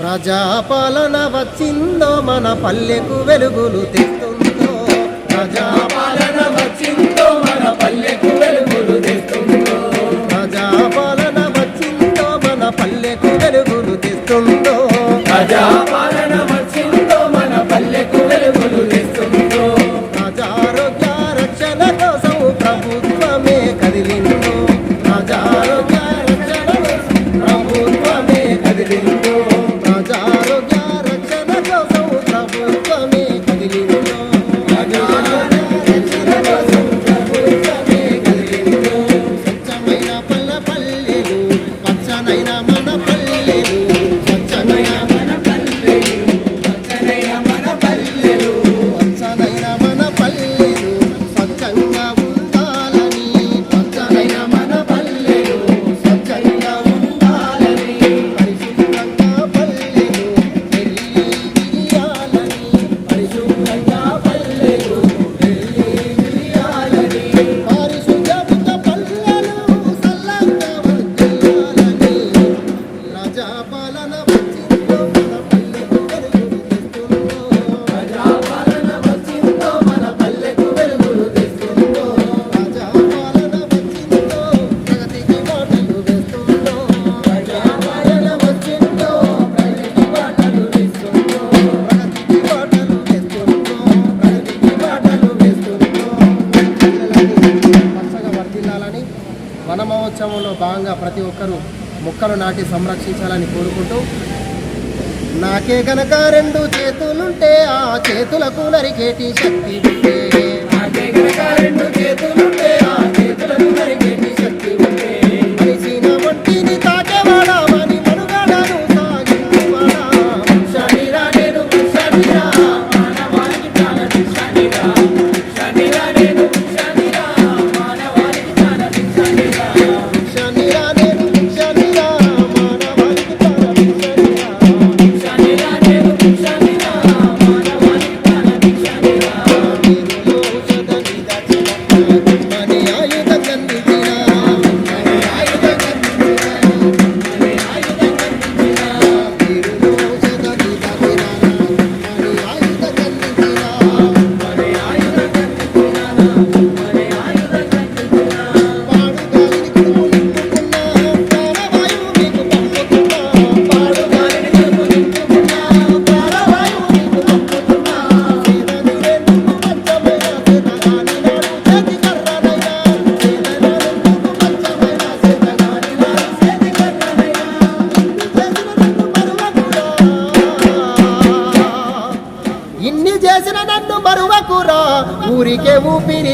ప్రజాపాలన వచ్చిందో మన పల్లెకు వెలుగులు తెస్తుందో. ప్రజాపాలన వచ్చిందో మన పల్లెకు వెలుగులు తెస్తుందో. ప్రజాపాలన వచ్చిందో మన పల్లెకు వెలుగులు తెస్తుందో. ప్రజాపాలన వచ్చిందో మన పల్లెకు వెలుగులు తెస్తుందో. ప్రజారోగ్య రక్షణ కోసం ప్రభుత్వమే కదిలిందో. ప్రజారోగ్య రక్షణ కోసం ప్రభుత్వమే కదిలిందో. ప్రజారోగ్య రక్షణ కోసం ప్రభుత్వమే కదిలిందో. రక్షణ కోసం ప్రభుత్వమే కదిలిందో. స్వచ్ఛమైన పల్లె పల్లెలు పచ్చనైన మన పల్లెలు. స్వచ్ఛమైన మన పల్లెలు పచ్చనైన మన పల్లెలు. పచ్చనైన మన పల్లెలు స్వచ్ఛంగా ఉండాలని. పచ్చనైన మన పల్లెలు స్వచ్ఛంగా ఉండాలని. పరిశుభ్రంగా పల్లెలు వెలియాలని. పరిశుభ్రంగా పల్లెలు వెలియాలని. పారిశుద్ధ పల్లెలు సల్లంగా వర్ధిల్లాలని. ప్రజాపాలన వచ్చిందో మన పల్లెకు వెలుగులు తెస్తుందో. ప్రజాపాలన వచ్చిందో మన పల్లెకు వెలుగులు తెస్తుందో. ప్రజాపాలన వచ్చిందో ప్రగతికి బాటలు వేస్తుందో. ప్రజాపాలన వచ్చిందో ప్రగతికి బాటలు వేస్తుందో. ప్రగతికి బాటలు వేస్తుందో. ప్రగతికి బాటలు వేస్తుందో. పచ్చగా వర్ధిల్లాలని వన మహోత్సవంలో భాగంగా ప్రతి ఒక్కరూ మొక్కలు నాటి సంరక్షించాలని కోరుకుంటూ, నాకే గనక రెండు చేతులుంటే ఆ చేతులకు నరికేటి శక్తి ఉంటే. నాకే గనక రెండు చేతులుంటే ఆ చేతులకు నరికేటి శక్తి ఉంటే. మనిషిన ఒంటిని తాకేవాడా మని మనుగడను సాగించువాడా. శనిరా నేను శనిరా మానవానికి చాలా శనిరా. శనిరా నేను శనిరా మానవానికి చాలా శనిరా. శనిరా నేను శనిరా మానవానికి చాలా శనిరా. శనిరా నేను శనిరా మానవానికి చాలా శనిరా. వీరులో సదని దచన మని ఆయుధ కందిరా. మని ఆయుధ కందిరా. మని ఆయుధ కందిరా. వీరులో సదని దచన మని ఆయుధ కందిరా. మని ఆయుధ కందిరా. మని ఆయుధ కందిరా. పాడు గాలిని కడుపు నింపుకున్నా ప్రాణవాయువు నీకు పంపుతున్నా. సేదనీరెందుకు పచ్చమైన సేదగాని నాడు చేతి కర్రనయ్యా. సేదనీరెందుకు పచ్చమైన సేదగాని నాడు చేతి కర్రనయ్యా. ఇన్ని చేసిన నన్ను మరువకురా. ఊరికే ఊపిరి